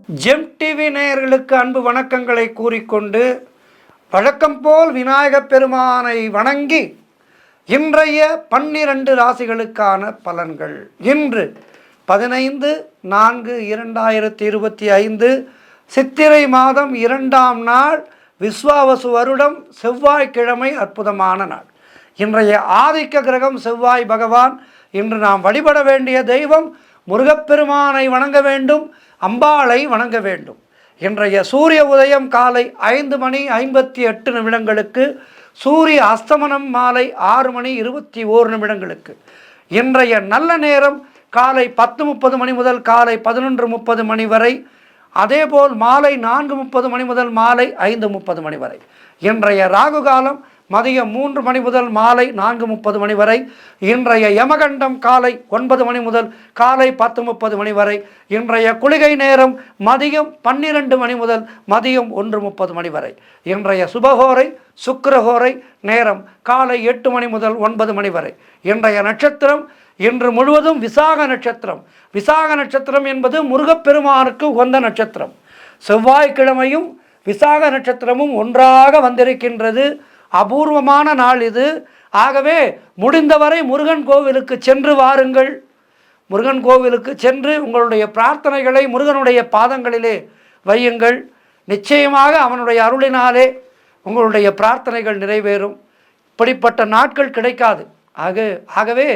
GeM TV நேயர்களுக்கு அன்பு வணக்கங்களை கூறிக்கொண்டு வழக்கம் போல் விநாயகப் பெருமானை வணங்கி இன்றைய 12 ராசிகளுக்கான பலன்கள். இன்று 15/4/2025 சித்திரை மாதம் 2ஆம் நாள், விஸ்வாவசு வருடம், செவ்வாய்க்கிழமை, அற்புதமான நாள். இன்றைய ஆதிக்க கிரகம் செவ்வாய் பகவான். இன்று நாம் வழிபட வேண்டிய தெய்வம் முருகப்பெருமானை வணங்க வேண்டும், அம்பாளை வணங்க வேண்டும். இன்றைய சூரிய உதயம் காலை 5:58 சூரிய அஸ்தமனம் மாலை 6:21. இன்றைய நல்ல நேரம் காலை 10:30 முதல் காலை 11:30 வரை, அதேபோல் மாலை 4:30 முதல் மாலை 5:30 வரை. இன்றைய ராகு காலம் மதியம் 3 முதல் மாலை 4:30 வரை. இன்றைய யமகண்டம் காலை 9 முதல் காலை 10:30 வரை. இன்றைய குளிகை நேரம் மதியம் 12 முதல் மதியம் 1:30 வரை. இன்றைய சுபகோரை சுக்கிரஹோரை நேரம் காலை 8 முதல் 9 வரை. இன்றைய நட்சத்திரம் இன்று முழுவதும் விசாக நட்சத்திரம். விசாக நட்சத்திரம் என்பது முருகப்பெருமானுக்கு உகந்த நட்சத்திரம். செவ்வாய்க்கிழமையும் விசாக நட்சத்திரமும் ஒன்றாக வந்திருக்கின்றது. அபூர்வமான நாள் இது. ஆகவே முடிந்தவரை முருகன் கோவிலுக்கு சென்று வாருங்கள். முருகன் கோவிலுக்கு சென்று உங்களுடைய பிரார்த்தனைகளை முருகனுடைய பாதங்களிலே வையுங்கள். நிச்சயமாக அவனுடைய அருளினாலே உங்களுடைய பிரார்த்தனைகள் நிறைவேறும். இப்படிப்பட்ட நாட்கள் கிடைக்காது. ஆகவே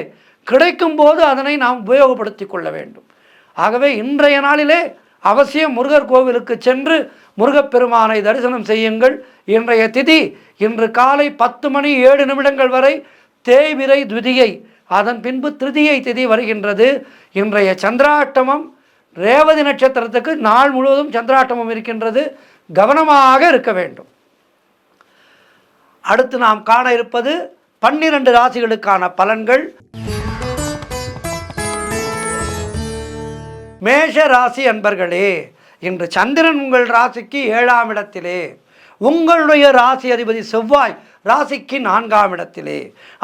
கிடைக்கும் போது அதனை நாம் உபயோகப்படுத்தி கொள்ள வேண்டும். ஆகவே இன்றைய நாளிலே அவசியம் முருகர் கோவிலுக்கு சென்று தரிசனம் செய்யுங்கள். இன்றைய திதி இன்று காலை 10:07 வரை தேய்பிறை துதியை, அதன் பின்பு திருதியை திதி வருகின்றது. இன்றைய சந்திராஷ்டமம் ரேவதி நட்சத்திரத்துக்கு நாள் முழுவதும் சந்திராஷ்டமம் இருக்கின்றது. கவனமாக இருக்க வேண்டும். அடுத்து நாம் காண இருப்பது 12 ராசிகளுக்கான பலன்கள். மேஷ ராசி அன்பர்களே, இன்று சந்திரன் உங்கள் ராசிக்கு 7ஆம் இடத்திலே, உங்களுடைய ராசி அதிபதி செவ்வாய் ராசிக்கு 4ஆம் இடத்திலே.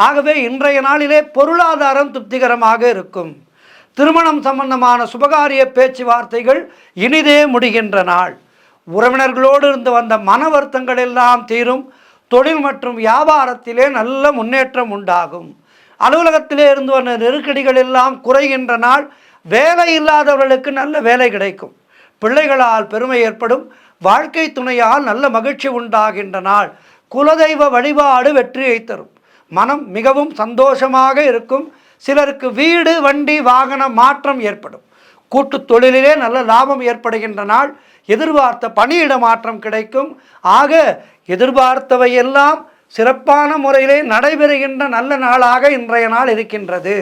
ஆகவே இன்றைய நாளிலே பொருளாதாரம் திருப்திகரமாக இருக்கும். திருமணம் சம்பந்தமான சுபகாரிய பேச்சுவார்த்தைகள் இனிதே முடிகின்ற நாள். உறவினர்களோடு இருந்து வந்த மன வருத்தங்கள் எல்லாம் தீரும். தொழில் மற்றும் வியாபாரத்திலே நல்ல முன்னேற்றம் உண்டாகும். அலுவலகத்திலே இருந்து வந்த நெருக்கடிகள் எல்லாம் குறைகின்ற நாள். வேலை இல்லாதவர்களுக்கு நல்ல வேலை கிடைக்கும். பிள்ளைகளால் பெருமை ஏற்படும். வாழ்க்கை துணையால் நல்ல மகிழ்ச்சி உண்டாகின்ற நாள். குலதெய்வ வழிபாடு வெற்றியை தரும். மனம் மிகவும் சந்தோஷமாக இருக்கும். சிலருக்கு வீடு, வண்டி, வாகன மாற்றம் ஏற்படும். கூட்டு தொழிலிலே நல்ல லாபம் ஏற்படுகின்ற நாள். எதிர்பார்த்த பணியிட மாற்றம் கிடைக்கும். ஆக எதிர்பார்த்தவையெல்லாம் சிறப்பான முறையிலே நடைபெறுகின்ற நல்ல நாளாக இன்றைய நாள் இருக்கின்றது.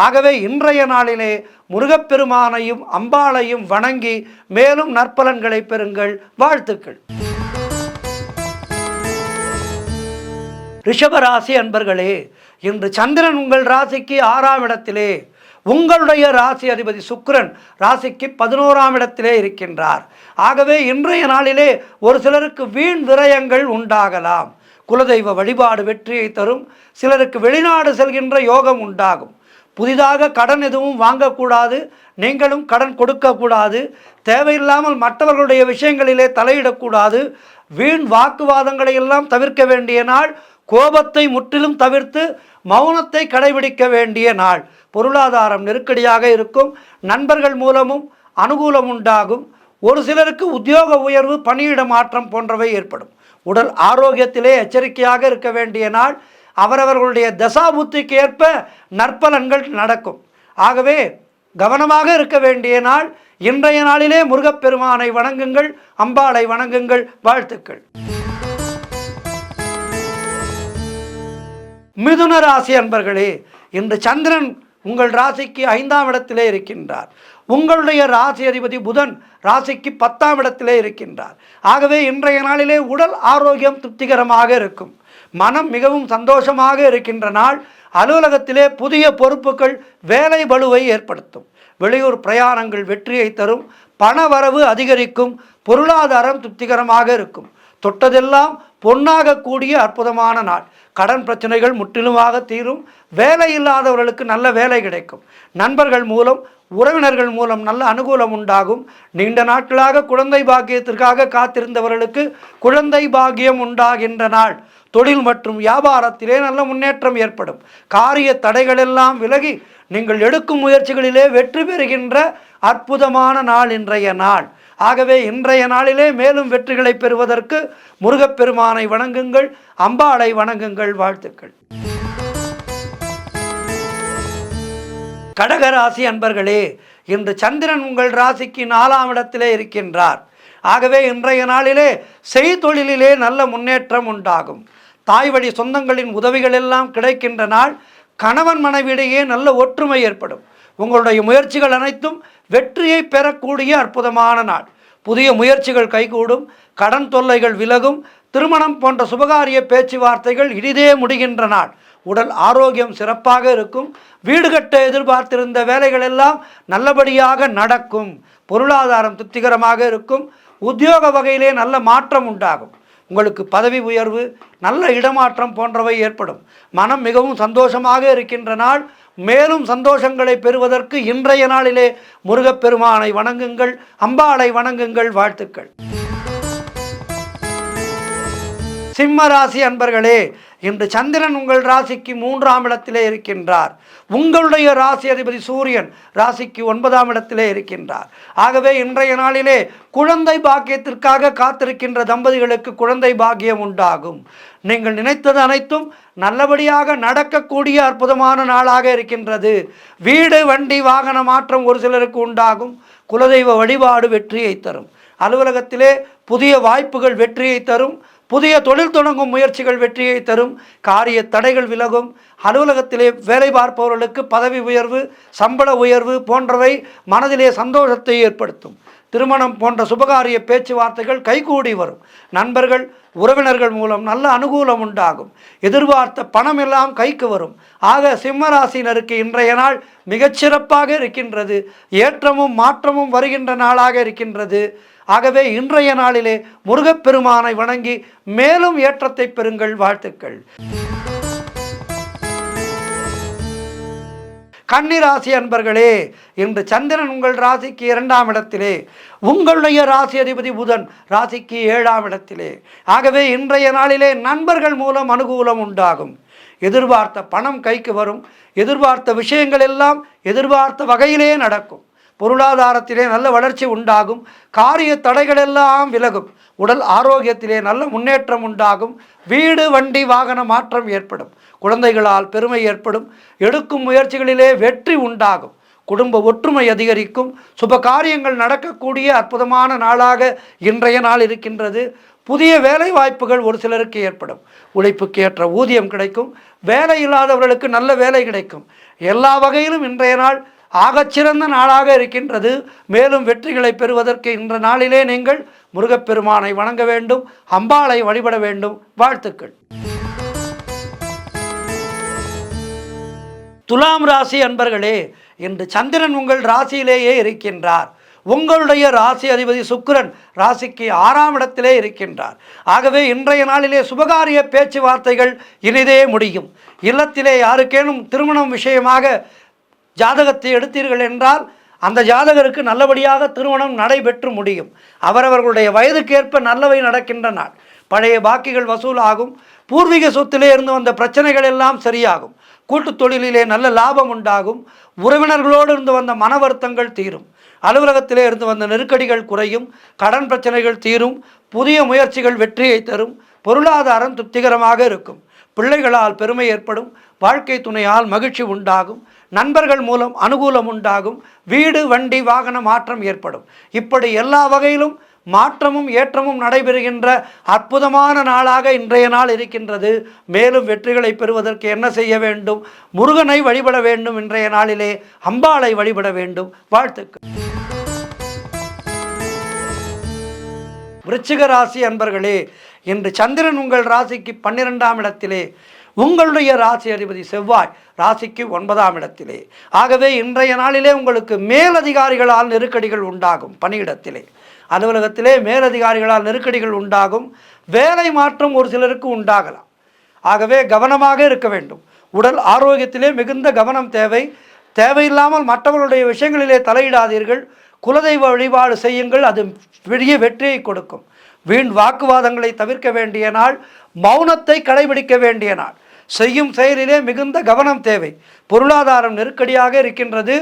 ஆகவே இன்றைய நாளிலே முருகப்பெருமானையும் அம்பாளையும் வணங்கி மேலும் நற்பலன்களை பெறுங்கள். வாழ்த்துக்கள். ரிஷபராசி அன்பர்களே, இன்று சந்திரன் உங்கள் ராசிக்கு 6ஆம் இடத்திலே, உங்களுடைய ராசி அதிபதி சுக்கிரன் ராசிக்கு 11ஆம் இடத்திலே இருக்கின்றார். ஆகவே இன்றைய நாளிலே ஒரு சிலருக்கு வீண் விரயங்கள் உண்டாகலாம். குலதெய்வ வழிபாடு வெற்றியை தரும். சிலருக்கு வெளிநாடு செல்கின்ற யோகம் உண்டாகும். புதிதாக கடன் எதுவும் வாங்கக்கூடாது. நீங்களும் கடன் கொடுக்கக்கூடாது. தேவையில்லாமல் மற்றவர்களுடைய விஷயங்களிலே தலையிடக்கூடாது. வீண் வாக்குவாதங்களை எல்லாம் தவிர்க்க வேண்டிய நாள். கோபத்தை முற்றிலும் தவிர்த்து மௌனத்தை கடைபிடிக்க வேண்டிய நாள். பொருளாதாரம் நெருக்கடியாக இருக்கும். நண்பர்கள் மூலமும் அனுகூலம் உண்டாகும். ஒரு சிலருக்கு உத்தியோக உயர்வு, பணியிட மாற்றம் போன்றவை ஏற்படும். உடல் ஆரோக்கியத்திலே எச்சரிக்கையாக இருக்க வேண்டிய நாள். அவரவர்களுடைய தசாபுத்திக்கு ஏற்ப நற்பலன்கள் நடக்கும். ஆகவே கவனமாக இருக்க வேண்டிய நாள். இன்றைய நாளிலே முருகப்பெருமானை வணங்குங்கள், அம்பாளை வணங்குங்கள். வாழ்த்துக்கள். மிதுன ராசி அன்பர்களே, இன்று சந்திரன் உங்கள் ராசிக்கு 5ஆம் இடத்திலே இருக்கின்றார். உங்களுடைய ராசி அதிபதி புதன் ராசிக்கு 10ஆம் இடத்திலே இருக்கின்றார். ஆகவே இன்றைய நாளிலே உடல் ஆரோக்கியம் திருப்திகரமாக இருக்கும். மனம் மிகவும் சந்தோஷமாக இருக்கின்ற நாள். அலுவலகத்திலே புதிய பொறுப்புகள் வேலை பளுவை ஏற்படுத்தும். வெளியூர் பிரயாணங்கள் வெற்றியை தரும். பண வரவு அதிகரிக்கும். பொருளாதாரம் திருப்திகரமாக இருக்கும். தொட்டதெல்லாம் பொன்னாக கூடிய அற்புதமான நாள். கடன் பிரச்சனைகள் முற்றிலுமாக தீரும். வேலை இல்லாதவர்களுக்கு நல்ல வேலை கிடைக்கும். நண்பர்கள் மூலம் உறவினர்கள் மூலம் நல்ல அனுகூலம் உண்டாகும். நீண்ட நாட்களாக குழந்தை பாக்கியத்திற்காக காத்திருந்தவர்களுக்கு குழந்தை பாக்கியம் உண்டாகின்ற நாள். தொழில் மற்றும் வியாபாரத்திலே நல்ல முன்னேற்றம் ஏற்படும். காரிய தடைகளெல்லாம் விலகி நீங்கள் எடுக்கும் முயற்சிகளிலே வெற்றி பெறுகின்ற அற்புதமான நாள் இன்றைய நாள். ஆகவே இன்றைய நாளிலே மேலும் வெற்றிகளை பெறுவதற்கு முருகப்பெருமானை வணங்குங்கள், அம்பாளை வணங்குங்கள். வாழ்த்துக்கள். கடகராசி அன்பர்களே, இன்று சந்திரன் உங்கள் ராசிக்கு 4ஆம் இடத்திலே இருக்கின்றார். ஆகவே இன்றைய நாளிலே செய்தொழிலிலே நல்ல முன்னேற்றம் உண்டாகும். தாய் வழி சொந்தங்களின் உதவிகள் எல்லாம் கிடைக்கின்ற நாள். கணவன் மனைவியிடையே நல்ல ஒற்றுமை ஏற்படும். உங்களுடைய முயற்சிகள் அனைத்தும் வெற்றியை பெறக்கூடிய அற்புதமான நாள். புதிய முயற்சிகள் கைகூடும். கடன் தொல்லைகள் விலகும். திருமணம் போன்ற சுபகாரிய பேச்சுவார்த்தைகள் இனிதே முடிகின்ற நாள். உடல் ஆரோக்கியம் சிறப்பாக இருக்கும். வீடு கட்ட எதிர்பார்த்திருந்த வேலைகள் எல்லாம் நல்லபடியாக நடக்கும். பொருளாதாரம் திருப்திகரமாக இருக்கும். உத்தியோக வகையிலே நல்ல மாற்றம் உண்டாகும். உங்களுக்கு பதவி உயர்வு, நல்ல இடமாற்றம் போன்றவை ஏற்படும். மனம் மிகவும் சந்தோஷமாக இருக்கின்ற நாள். மேலும் சந்தோஷங்களை பெறுவதற்கு இன்றைய நாளிலே முருகப்பெருமானை வணங்குங்கள், அம்பாளை வணங்குங்கள். வாழ்த்துக்கள். சிம்ம ராசி அன்பர்களே, இன்று சந்திரன் உங்கள் ராசிக்கு 3ஆம் இடத்திலே இருக்கின்றார். உங்களுடைய ராசி அதிபதி சூரியன் ராசிக்கு 9ஆம் இடத்திலே இருக்கின்றார். ஆகவே இன்றைய நாளிலே குழந்தை பாக்கியத்திற்காக காத்திருக்கின்ற தம்பதிகளுக்கு குழந்தை பாக்கியம் உண்டாகும். நீங்கள் நினைத்தது அனைத்தும் நல்லபடியாக நடக்கக்கூடிய அற்புதமான நாளாக இருக்கின்றது. வீடு வண்டி வாகன மாற்றம் ஒரு சிலருக்கு உண்டாகும். குலதெய்வ வழிபாடு வெற்றியை தரும். அலுவலகத்திலே புதிய வாய்ப்புகள் வெற்றியை தரும். புதிய தொழில் தொடங்கும் முயற்சிகள் வெற்றியை தரும். காரிய தடைகள் விலகும். அலுவலகத்திலே வேலை பார்ப்பவர்களுக்கு பதவி உயர்வு, சம்பள உயர்வு போன்றவை மனதிலே சந்தோஷத்தை ஏற்படுத்தும். திருமணம் போன்ற சுபகாரிய பேச்சுவார்த்தைகள் கைகூடி வரும். நண்பர்கள் உறவினர்கள் மூலம் நல்ல அனுகூலம் உண்டாகும். எதிர்பார்த்த பணம் எல்லாம் கைக்கு வரும். ஆக சிம்மராசினருக்கு இன்றைய நாள் மிகச்சிறப்பாக இருக்கின்றது. ஏற்றமும் மாற்றமும் வருகின்ற நாளாக இருக்கின்றது. ஆகவே இன்றைய நாளிலே முருகப்பெருமானை வணங்கி மேலும் ஏற்றத்தை பெறுங்கள். வாழ்த்துக்கள். கன்னிராசி அன்பர்களே, இன்று சந்திரன் உங்கள் ராசிக்கு 2ஆம் இடத்திலே, உங்களுடைய ராசி அதிபதி புதன் ராசிக்கு 7ஆம் இடத்திலே. ஆகவே இன்றைய நாளிலே நண்பர்கள் மூலம் அனுகூலம் உண்டாகும். எதிர்பார்த்த பணம் கைக்கு வரும். எதிர்பார்த்த விஷயங்கள் எல்லாம் எதிர்பார்த்த வகையிலே நடக்கும். பொருளாதாரத்திலே நல்ல வளர்ச்சி உண்டாகும். காரிய தடைகள் எல்லாம் விலகும். உடல் ஆரோக்கியத்திலே நல்ல முன்னேற்றம் உண்டாகும். வீடு வண்டி வாகன மாற்றம் ஏற்படும். குழந்தைகளால் பெருமை ஏற்படும். எடுக்கும் முயற்சிகளிலே வெற்றி உண்டாகும். குடும்ப ஒற்றுமை அதிகரிக்கும். சுப காரியங்கள் நடக்கக்கூடிய அற்புதமான நாளாக இன்றைய நாள் இருக்கின்றது. புதிய வேலை வாய்ப்புகள் ஒரு சிலருக்கு ஏற்படும். உழைப்புக்கு ஏற்ற ஊதியம் கிடைக்கும். வேலை இல்லாதவர்களுக்கு நல்ல வேலை கிடைக்கும். எல்லா வகையிலும் இன்றைய நாள் ஆகச்சிறந்த நாளாக இருக்கின்றது. மேலும் வெற்றிகளை பெறுவதற்கு இன்ற நாளிலே நீங்கள் முருகப்பெருமானை வணங்க வேண்டும், அம்பாளை வழிபட வேண்டும். வாழ்த்துக்கள். துலாம் ராசி அன்பர்களே, இன்று சந்திரன் உங்கள் ராசியிலேயே இருக்கின்றார். உங்களுடைய ராசி அதிபதி சுக்கிரன் ராசிக்கு 6ஆம் இடத்திலே இருக்கின்றார். ஆகவே இன்றைய நாளிலே சுபகாரிய பேச்சுவார்த்தைகள் இனிதே முடியும். இல்லத்திலே யாருக்கேனும் திருமணம் விஷயமாக ஜாதகத்தை எடுத்தீர்கள் என்றால் அந்த ஜாதகருக்கு நல்லபடியாக திருமணம் நடைபெற்று முடியும். அவரவர்களுடைய வயதுக்கேற்ப நல்லவை நடக்கின்ற நாள். பழைய பாக்கிகள் வசூலாகும். பூர்வீக சொத்திலே இருந்து வந்த பிரச்சனைகள் எல்லாம் சரியாகும். கூட்டுத் தொழிலிலே நல்ல லாபம் உண்டாகும். உறவினர்களோடு இருந்து வந்த மன வருத்தங்கள் தீரும். அலுவலகத்திலே இருந்து வந்த நெருக்கடிகள் குறையும். கடன் பிரச்சனைகள் தீரும். புதிய முயற்சிகள் வெற்றியை தரும். பொருளாதாரம் திருப்திகரமாக இருக்கும். பிள்ளைகளால் பெருமை ஏற்படும். வாழ்க்கை துணையால் மகிழ்ச்சி உண்டாகும். நண்பர்கள் மூலம் அனுகூலம் உண்டாகும். வீடு வண்டி வாகன மாற்றம் ஏற்படும். இப்படி எல்லா வகையிலும் மாற்றமும் ஏற்றமும் நடைபெறுகின்ற அற்புதமான நாளாக இன்றைய நாள் இருக்கின்றது. மேலும் வெற்றிகளை பெறுவதற்கு என்ன செய்ய வேண்டும்? முருகனை வழிபட வேண்டும். இன்றைய நாளிலே அம்பாளை வழிபட வேண்டும். வாழ்த்துக்கள். விருச்சிக ராசி அன்பர்களே, இன்று சந்திரன் உங்கள் ராசிக்கு 12ஆம் இடத்திலே, உங்களுடைய ராசி அதிபதி செவ்வாய் ராசிக்கு 9ஆம் இடத்திலே. ஆகவே இன்றைய நாளிலே உங்களுக்கு மேலதிகாரிகளால் நெருக்கடிகள் உண்டாகும். பணியிடத்திலே அலுவலகத்திலே மேலதிகாரிகளால் நெருக்கடிகள் உண்டாகும். வேலை மாற்றம் ஒரு சிலருக்கு உண்டாகலாம். ஆகவே கவனமாக இருக்க வேண்டும். உடல் ஆரோக்கியத்திலே மிகுந்த கவனம் தேவை. தேவையில்லாமல் மற்றவர்களுடைய விஷயங்களிலே தலையிடாதீர்கள். குலதெய்வ வழிபாடு செய்யுங்கள், அது பெரிய வெற்றியை கொடுக்கும். வீண் வாக்குவாதங்களை தவிர்க்க வேண்டிய நாள், மௌனத்தை கடைபிடிக்க வேண்டிய நாள். செய்யும் செயலிலே மிகுந்த கவனம் தேவை. பொருளாதாரம் நெருக்கடியாக இருக்கின்றது.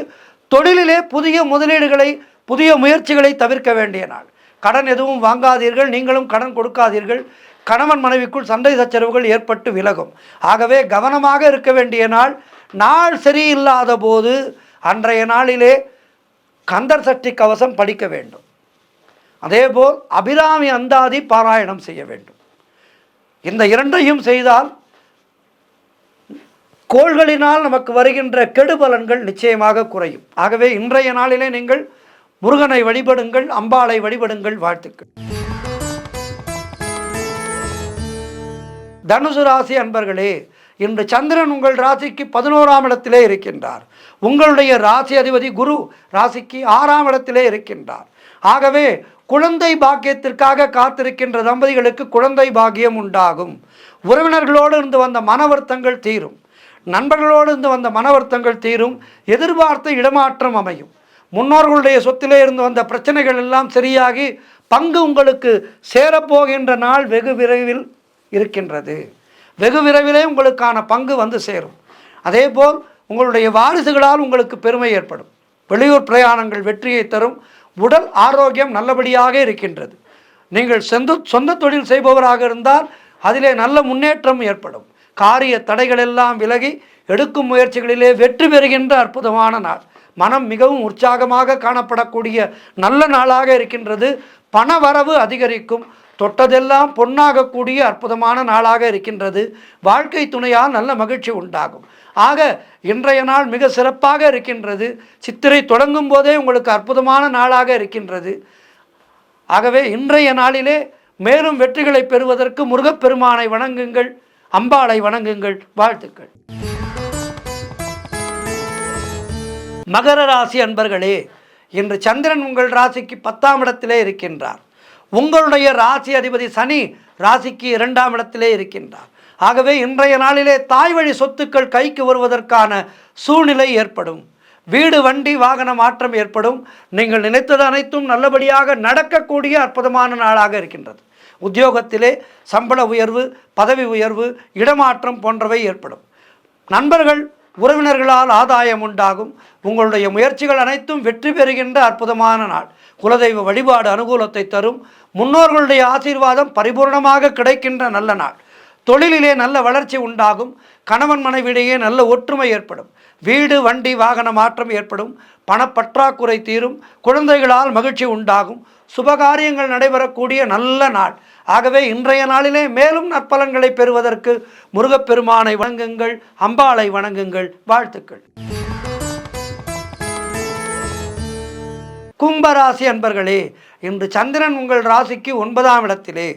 தொழிலிலே புதிய முதலீடுகளை, புதிய முயற்சிகளை தவிர்க்க வேண்டிய நாள். கடன் எதுவும் வாங்காதீர்கள், நீங்களும் கடன் கொடுக்காதீர்கள். கணவன் மனைவிக்குள் சண்டை சச்சரவுகள் ஏற்பட்டு விலகும். ஆகவே கவனமாக இருக்க வேண்டிய நாள். நாள் சரியில்லாத போது அன்றைய நாளிலே கந்தர் சஷ்டி கவசம் படிக்க வேண்டும். அதேபோல் அபிராமி அந்தாதி பாராயணம் செய்ய வேண்டும். இந்த இரண்டையும் செய்தால் கோள்களினால் நமக்கு வருகின்ற கெடுபலன்கள் நிச்சயமாக குறையும். ஆகவே இன்றைய நாளிலே நீங்கள் முருகனை வழிபடுங்கள், அம்பாளை வழிபடுங்கள். வாழ்த்துக்கள். தனுசு ராசி அன்பர்களே, இன்று சந்திரன் உங்கள் ராசிக்கு 11ஆம் இடத்திலே இருக்கின்றார். உங்களுடைய ராசி அதிபதி குரு ராசிக்கு 6ஆம் இடத்திலே இருக்கின்றார். ஆகவே குழந்தை பாக்கியத்திற்காக காத்திருக்கின்ற தம்பதிகளுக்கு குழந்தை பாக்கியம் உண்டாகும். உறவினர்களோடு இருந்து வந்த மன வருத்தங்கள் தீரும். நண்பர்களோடு இருந்து வந்த மன வருத்தங்கள் தீரும். எதிர்பார்த்த இடமாற்றம் அமையும். முன்னோர்களுடைய சொத்திலே இருந்து வந்த பிரச்சனைகள் எல்லாம் சரியாகி பங்கு உங்களுக்கு சேரப்போகின்ற நாள் வெகு விரைவில் இருக்கின்றது. வெகு விரைவிலே உங்களுக்கான பங்கு வந்து சேரும். அதேபோல் உங்களுடைய வாரிசுகளால் உங்களுக்கு பெருமை ஏற்படும். வெளியூர் பிரயாணங்கள் வெற்றியை தரும். உடல் ஆரோக்கியம் நல்லபடியாக இருக்கின்றது. நீங்கள் சொந்த தொழில் செய்பவராக இருந்தால் அதிலே நல்ல முன்னேற்றம் ஏற்படும். காரிய தடைகள் எல்லாம் விலகி எடுக்கும் முயற்சிகளிலே வெற்றி பெறுகின்ற அற்புதமான நாள். மனம் மிகவும் உற்சாகமாக காணப்படக்கூடிய நல்ல நாளாக இருக்கின்றது. பண வரவு அதிகரிக்கும். தொட்டதெல்லாம் பொன்னாகக்கூடிய அற்புதமான நாளாக இருக்கின்றது. வாழ்க்கை துணையால் நல்ல மகிழ்ச்சி உண்டாகும். ஆக இன்றைய நாள் மிக சிறப்பாக இருக்கின்றது. சித்திரை தொடங்கும் போதே உங்களுக்கு அற்புதமான நாளாக இருக்கின்றது. ஆகவே இன்றைய நாளிலே மேலும் வெற்றிகளை பெறுவதற்கு முருகப்பெருமானை வணங்குங்கள், அம்பாளை வணங்குங்கள். வாழ்த்துக்கள். மகர ராசி அன்பர்களே, இன்று சந்திரன் உங்கள் ராசிக்கு 10ஆம் இடத்திலே இருக்கின்றார். உங்களுடைய ராசி அதிபதி சனி ராசிக்கு 2ஆம் இடத்திலே இருக்கின்றார். ஆகவே இன்றைய நாளிலே தாய் வழி சொத்துக்கள் கைக்கு வருவதற்கான சூழ்நிலை ஏற்படும். வீடு வண்டி வாகன மாற்றம் ஏற்படும். நீங்கள் நினைத்தது அனைத்தும் நல்லபடியாக நடக்கக்கூடிய அற்புதமான நாளாக இருக்கின்றது. உத்தியோகத்திலே சம்பள உயர்வு, பதவி உயர்வு, இடமாற்றம் போன்றவை ஏற்படும். நண்பர்கள் உறவினர்களால் ஆதாயம் உண்டாகும். உங்களுடைய முயற்சிகள் அனைத்தும் வெற்றி பெறுகின்ற அற்புதமான நாள். குலதெய்வ வழிபாடு அனுகூலத்தை தரும். முன்னோர்களுடைய ஆசீர்வாதம் பரிபூர்ணமாக கிடைக்கின்ற நல்ல நாள். தொழிலிலே நல்ல வளர்ச்சி உண்டாகும். கணவன் மனைவியிடையே நல்ல ஒற்றுமை ஏற்படும். வீடு வண்டி வாகன மாற்றம் ஏற்படும். பணப்பற்றாக்குறை தீரும். குழந்தைகளால் மகிழ்ச்சி உண்டாகும். சுபகாரியங்கள் நடைபெறக்கூடிய நல்ல நாள். ஆகவே இன்றைய நாளிலே மேலும் நற்பலன்களை பெறுவதற்கு முருகப்பெருமானை வணங்குங்கள், அம்பாளை வணங்குங்கள். வாழ்த்துக்கள். கும்பராசி அன்பர்களே, இன்று சந்திரன் உங்கள் ராசிக்கு 9ஆம் இடத்திலே,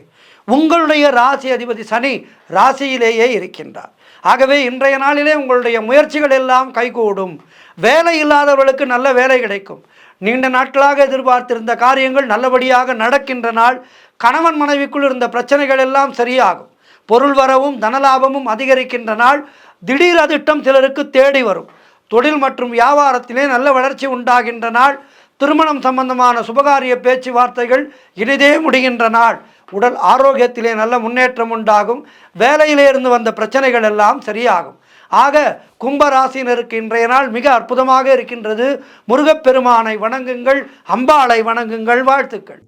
உங்களுடைய ராசி அதிபதி சனி ராசியிலேயே இருக்கின்றார். ஆகவே இன்றைய நாளிலே உங்களுடைய முயற்சிகள் எல்லாம் கைகூடும். வேலை இல்லாதவர்களுக்கு நல்ல வேலை கிடைக்கும். நீண்ட நாட்களாக எதிர்பார்த்திருந்த காரியங்கள் நல்லபடியாக நடக்கின்ற நாள். கணவன் மனைவிக்குள் இருந்த பிரச்சனைகள் எல்லாம் சரியாகும். பொருள் வரவும் தனலாபமும் அதிகரிக்கின்ற நாள். திடீர் அதிர்ஷ்டம் சிலருக்கு தேடி வரும். தொழில் மற்றும் வியாபாரத்திலே நல்ல வளர்ச்சி உண்டாகின்ற நாள். திருமணம் சம்பந்தமான சுபகாரிய பேச்சுவார்த்தைகள் இனிதே முடிகின்ற நாள். உடல் ஆரோக்கியத்திலே நல்ல முன்னேற்றம் உண்டாகும். வேலையிலே இருந்து வந்த பிரச்சனைகள் எல்லாம் சரியாகும். ஆக கும்பராசினருக்கு இன்றைய நாள் மிக அற்புதமாக இருக்கின்றது. முருகப்பெருமானை வணங்குங்கள், அம்பாளை வணங்குங்கள். வாழ்த்துக்கள்.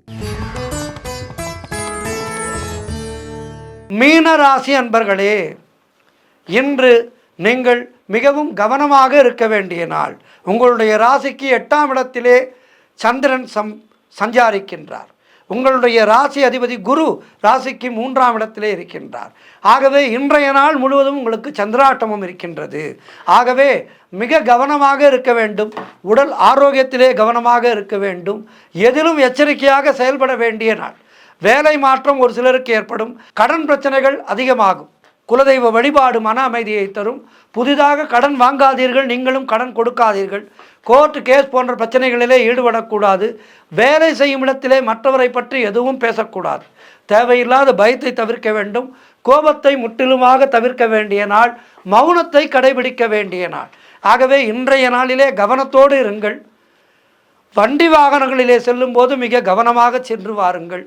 மீனராசி அன்பர்களே, இன்று நீங்கள் மிகவும் கவனமாக இருக்க வேண்டிய நாள். உங்களுடைய ராசிக்கு 8ஆம் இடத்திலே சந்திரன் சஞ்சாரிக்கின்றார். உங்களுடைய ராசி அதிபதி குரு ராசிக்கு 3ஆம் இடத்திலே இருக்கின்றார். ஆகவே இன்றைய நாள் முழுவதும் உங்களுக்கு சந்திராட்டமும் இருக்கின்றது. ஆகவே மிக கவனமாக இருக்க வேண்டும். உடல் ஆரோக்கியத்திலே கவனமாக இருக்க வேண்டும். எதிலும் எச்சரிக்கையாக செயல்பட வேண்டிய நாள். வேலை மாற்றம் ஒரு சிலருக்கு ஏற்படும். கடன் பிரச்சனைகள் அதிகமாகும். குலதெய்வ வழிபாடு மன அமைதியை தரும். புதிதாக கடன் வாங்காதீர்கள், நீங்களும் கடன் கொடுக்காதீர்கள். கோர்ட்டு கேஸ் போன்ற பிரச்சனைகளிலே ஈடுபடக்கூடாது. வேலை செய்யும் இடத்திலே மற்றவரை பற்றி எதுவும் பேசக்கூடாது. தேவையில்லாத பயத்தை தவிர்க்க வேண்டும். கோபத்தை முற்றிலுமாக தவிர்க்க வேண்டிய நாள். மௌனத்தை கடைபிடிக்க வேண்டிய நாள். ஆகவே இன்றைய நாளிலே கவனத்தோடு இருங்கள். வண்டி வாகனங்களிலே செல்லும்போது மிக கவனமாக சென்று வாருங்கள்.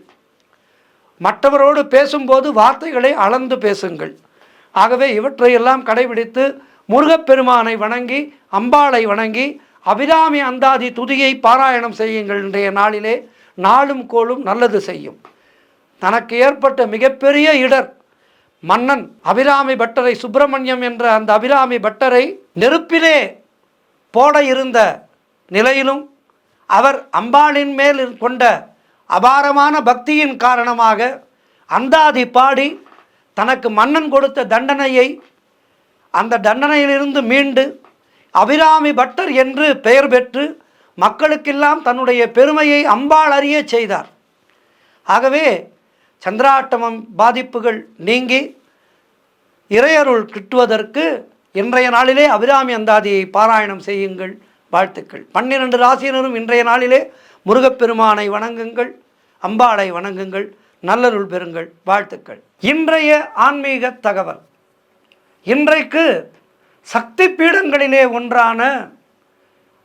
மற்றவரோடு பேசும்போது வார்த்தைகளை அளந்து பேசுங்கள். ஆகவே இவற்றையெல்லாம் கடைபிடித்து முருகப்பெருமானை வணங்கி அம்பாளை வணங்கி அபிராமி அந்தாதி துதியை பாராயணம் செய்யுங்கள். இன்றைய நாளிலே நாளும் கோளும் நல்லது செய்யும். தனக்கு ஏற்பட்ட மிகப்பெரிய இடர், மன்னன் அபிராமி பட்டரை, சுப்பிரமணியம் என்ற அந்த அபிராமி பட்டரை நெருப்பிலே போட இருந்த நிலையிலும் அவர் அம்பாளின் மேல் கொண்ட அபாரமான பக்தியின் காரணமாக அந்தாதி பாடி தனக்கு மன்னன் கொடுத்த தண்டனையை, அந்த தண்டனையிலிருந்து மீண்டு அபிராமி பட்டர் என்று பெயர் பெற்று மக்களுக்கெல்லாம் தன்னுடைய பெருமையை அம்பாள் அறிய செய்தார். ஆகவே சந்திராட்டமம் பாதிப்புகள் நீங்கி இறையருள் கிட்டுவதற்கு இன்றைய நாளிலே அபிராமி அந்தாதியை பாராயணம் செய்யுங்கள். வாழ்த்துக்கள். 12 ராசியினரும் இன்றைய நாளிலே முருகப்பெருமானை வணங்குங்கள், அம்பாளை வணங்குங்கள், நல்லருள் பெறுங்கள். வாழ்த்துக்கள். இன்றைய ஆன்மீக தகவல். இன்றைக்கு சக்தி பீடங்களிலே ஒன்றான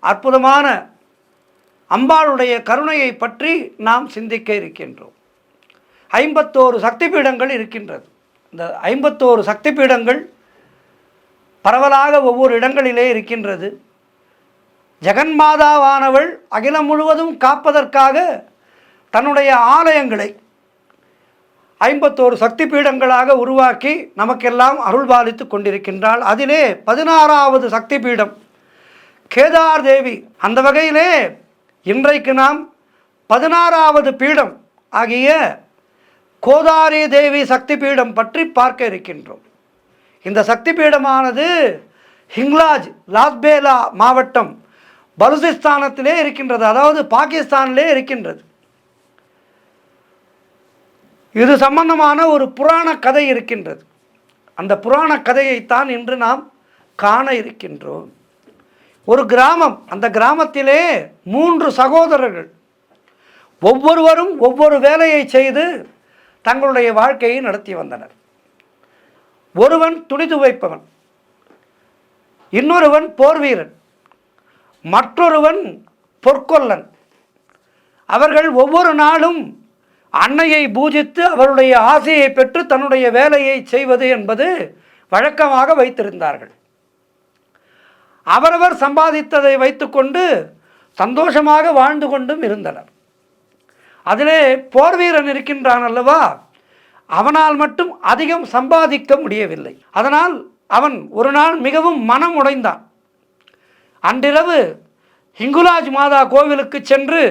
அற்புதமான அம்பாளுடைய கருணையை பற்றி நாம் சிந்திக்க இருக்கின்றோம். 51 சக்தி பீடங்கள் இருக்கின்றது. இந்த 51 சக்தி பீடங்கள் பரவலாக ஒவ்வொரு இடங்களிலே இருக்கின்றது. ஜெகன்மாதாவானவள் அகிலம் முழுவதும் காப்பதற்காக தன்னுடைய ஆலயங்களை 51 சக்தி பீடங்களாக உருவாக்கி நமக்கெல்லாம் அருள்பாலித்து கொண்டிருக்கின்றாள். அதிலே 16வது சக்தி பீடம் கேதார் தேவி. அந்த வகையிலே இன்றைக்கு நாம் 16வது பீடம் ஆகிய கோதாரி தேவி சக்தி பீடம் பற்றி பார்க்க இருக்கின்றோம். இந்த சக்தி பீடமானது ஹிங்லாஜ், லாஸ்பேலா மாவட்டம், பலுசிஸ்தானத்திலே இருக்கின்றது. அதாவது பாகிஸ்தானிலே இருக்கின்றது. இது சம்பந்தமான ஒரு புராண கதை இருக்கின்றது. அந்த புராண கதையைத்தான் இன்று நாம் காண இருக்கின்றோம். ஒரு கிராமம். அந்த கிராமத்திலே 3 சகோதரர்கள், ஒவ்வொருவரும் ஒவ்வொரு வேலையை செய்து தங்களுடைய வாழ்க்கையை நடத்தி வந்தனர். ஒருவன் துணி துவைப்பவன், இன்னொருவன் போர் வீரன், மற்றொருவன் பொற்கொல்லன். அவர்கள் ஒவ்வொரு நாளும் அன்னையை பூஜித்து அவருடைய ஆசையை பெற்று தன்னுடைய வேலையை செய்வது என்பது வழக்கமாக வைத்திருந்தார்கள். அவரவர் சம்பாதித்ததை வைத்துக்கொண்டு சந்தோஷமாக வாழ்ந்து கொண்டும் இருந்தனர். அதிலே போர் வீரன் இருக்கின்றான் அல்லவா, அவனால் மட்டும் அதிகம் சம்பாதிக்க முடியவில்லை. அதனால் அவன் ஒரு நாள் மிகவும் மனம் உடைந்தான். அன்றிரவு ஹிங்குலாஜ் மாதா கோவிலுக்கு சென்று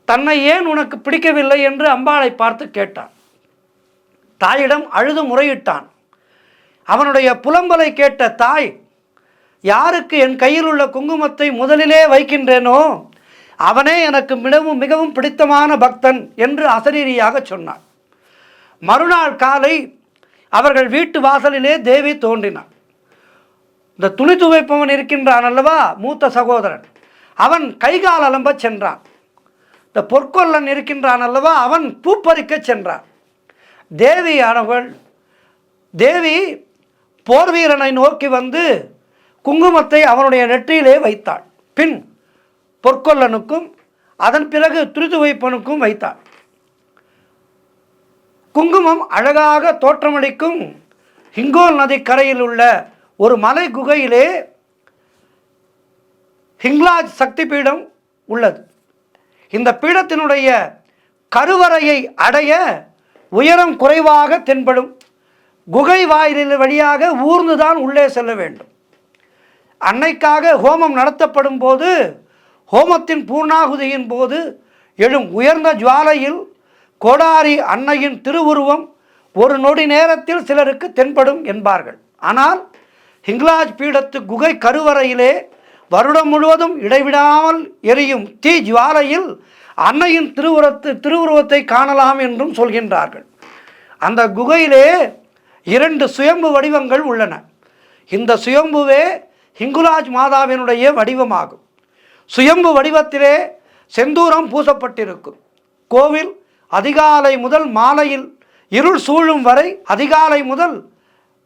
தன்னை ஏன் உனக்கு பிடிக்கவில்லை என்று அம்பாளை பார்த்து கேட்டான். தாயிடம் அழுது முறையிட்டான். அவனுடைய புலம்பலை கேட்ட தாய், யாருக்கு என் கையில் உள்ள குங்குமத்தை முதலிலே வைக்கின்றேனோ அவனே எனக்கு மிகவும் பிடித்தமான பக்தன் என்று அசரீரியாக சொன்னார். மறுநாள் காலை அவர்கள் வீட்டு வாசலிலே தேவி தோன்றினான். இந்த துணி துவைப்பவன் இருக்கின்றான் அல்லவா, மூத்த சகோதரன், அவன் கைகால் அலம்ப சென்றான். இந்த பொற்கொல்லன் இருக்கின்றான் அல்லவா, அவன் பூப்பறிக்க சென்றான். தேவி போர் வீரனை நோக்கி வந்து குங்குமத்தை அவனுடைய நெற்றியிலே வைத்தாள். பின் பொற்கொல்லனுக்கும் அதன் பிறகு துணி துவைப்பனுக்கும் வைத்தாள். குங்குமம் அழகாக தோற்றமளிக்கும் ஹிங்கோல் நதி கரையில் உள்ள ஒரு மலை குகையிலே ஹிங்லாஜ் சக்தி பீடம் உள்ளது. இந்த பீடத்தினுடைய கருவறையை அடைய உயரம் குறைவாக தென்படும். குகை வாயிலின் வழியாக ஊர்ந்துதான் உள்ளே செல்ல வேண்டும். அன்னைக்காக ஹோமம் நடத்தப்படும் போது, ஹோமத்தின் பூர்ணாகுதியின் போது எழும் உயர்ந்த ஜுவாலையில் கோடாரி அன்னையின் திருவுருவம் ஒரு நொடி நேரத்தில் சிலருக்கு தென்படும் என்பார்கள். ஆனால் ஹிங்லாஜ் பீடத்து குகை கருவறையிலே வருடம் முழுவதும் இடைவிடாமல் எரியும் தீ ஜுவாலையில் அன்னையின் திருவுருவத்தை காணலாம் என்றும் சொல்கின்றார்கள். அந்த குகையிலே 2 சுயம்பு வடிவங்கள் உள்ளன. இந்த சுயம்புவே ஹிங்குலாஜ் மாதாவினுடைய வடிவமாகும். சுயம்பு வடிவத்திலே செந்தூரம் பூசப்பட்டிருக்கும். கோவில் அதிகாலை முதல் மாலையில் இருள் சூழும் வரை, அதிகாலை முதல்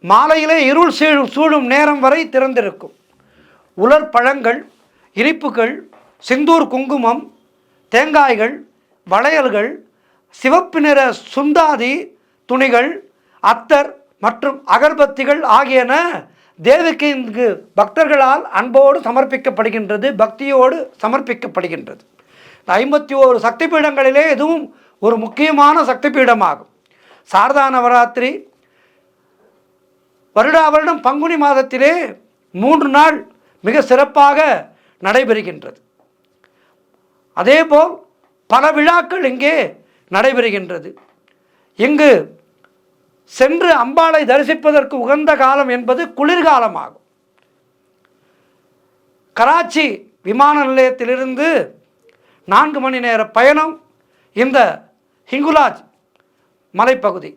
மாலையிலே இருள் சூழும் நேரம் வரை திறந்திருக்கும். உலர் பழங்கள், இனிப்புகள், சிந்தூர் குங்குமம், தேங்காய்கள், வளையல்கள், சிவப்பு நிற சுந்தாதி துணிகள், அத்தர் மற்றும் அகர்பத்திகள் ஆகியன தேவிக்கு இங்கு பக்தர்களால் அன்போடு சமர்ப்பிக்கப்படுகின்றது, பக்தியோடு சமர்ப்பிக்கப்படுகின்றது. 51 சக்தி பீடங்களிலே இதுவும் ஒரு முக்கியமான சக்தி பீடமாகும். சாரதா நவராத்திரி வருடம் பங்குனி மாதத்திலே 3 நாள் மிக சிறப்பாக நடைபெறுகின்றது. அதேபோல் பல விழாக்கள் இங்கே நடைபெறுகின்றது. இங்கு சென்று அம்பாளை தரிசிப்பதற்கு உகந்த காலம் என்பது குளிர்காலமாகும். கராச்சி விமான நிலையத்திலிருந்து 4 மணி நேர பயணம் இந்த ஹிங்குலாஜ் மலைப்பகுதி.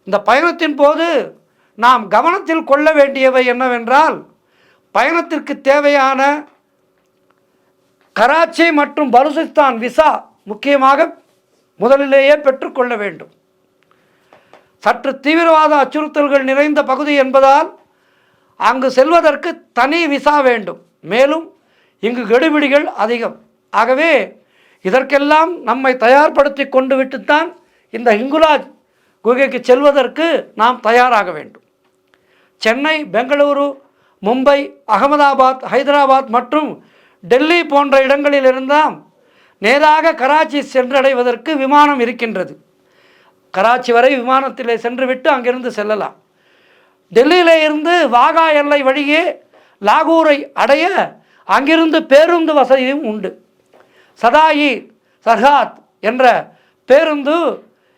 இந்த பயணத்தின் போது நாம் கவனத்தில் கொள்ள வேண்டியவை என்னவென்றால், பயணத்திற்கு தேவையான கராச்சி மற்றும் பலுசிஸ்தான் விசா முக்கியமாக முதலிலேயே பெற்றுக்கொள்ள வேண்டும். சற்று தீவிரவாத அச்சுறுத்தல்கள் நிறைந்த பகுதி என்பதால் அங்கு செல்வதற்கு தனி விசா வேண்டும். மேலும் இங்கு கெடுபிடிகள் அதிகம். ஆகவே இதற்கெல்லாம் நம்மை தயார்படுத்தி கொண்டு விட்டுத்தான் இந்த ஹிங்குலாஜ் குகைக்கு செல்வதற்கு நாம் தயாராக வேண்டும். சென்னை, பெங்களூரு, மும்பை, அகமதாபாத், ஹைதராபாத் மற்றும் டெல்லி போன்ற இடங்களிலிருந்தாம் நேராக கராச்சி சென்றடைவதற்கு விமானம் இருக்கின்றது. கராச்சி வரை விமானத்திலே சென்றுவிட்டு அங்கிருந்து செல்லலாம். டெல்லியிலே இருந்து வாகா எல்லை வழியே லாகூரை அடைய அங்கிருந்து பேருந்து வசதியும் உண்டு. சதாயி சர்ஹாத் என்ற பேருந்து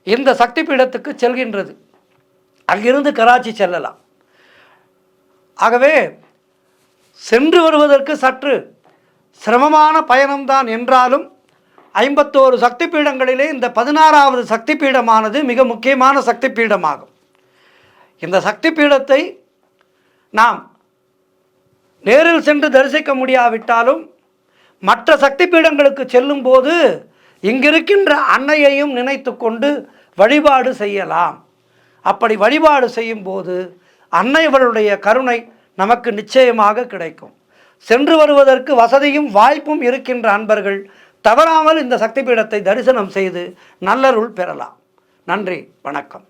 இந்த சக்தி பீடத்துக்கு செல்கின்றது. அங்கிருந்து கராச்சி செல்லலாம். ஆகவே சென்று வருவதற்கு சற்று சிரமமான பயணம்தான் என்றாலும் 51 சக்தி பீடங்களிலே இந்த 16வது சக்தி பீடமானது மிக முக்கியமான சக்தி பீடமாகும். இந்த சக்தி பீடத்தை நாம் நேரில் சென்று தரிசிக்க முடியாவிட்டாலும் மற்ற சக்தி பீடங்களுக்கு செல்லும் போது இங்கிருக்கின்ற அன்னையையும் நினைத்து கொண்டு வழிபாடு செய்யலாம். அப்படி வழிபாடு செய்யும் போது அன்னைவருடைய கருணை நமக்கு நிச்சயமாக கிடைக்கும். சென்று வருவதற்கு வசதியும் வாய்ப்பும் இருக்கின்ற அன்பர்கள் தவறாமல் இந்த சக்தி பீடத்தை தரிசனம் செய்து நல்லருள் பெறலாம். நன்றி, வணக்கம்.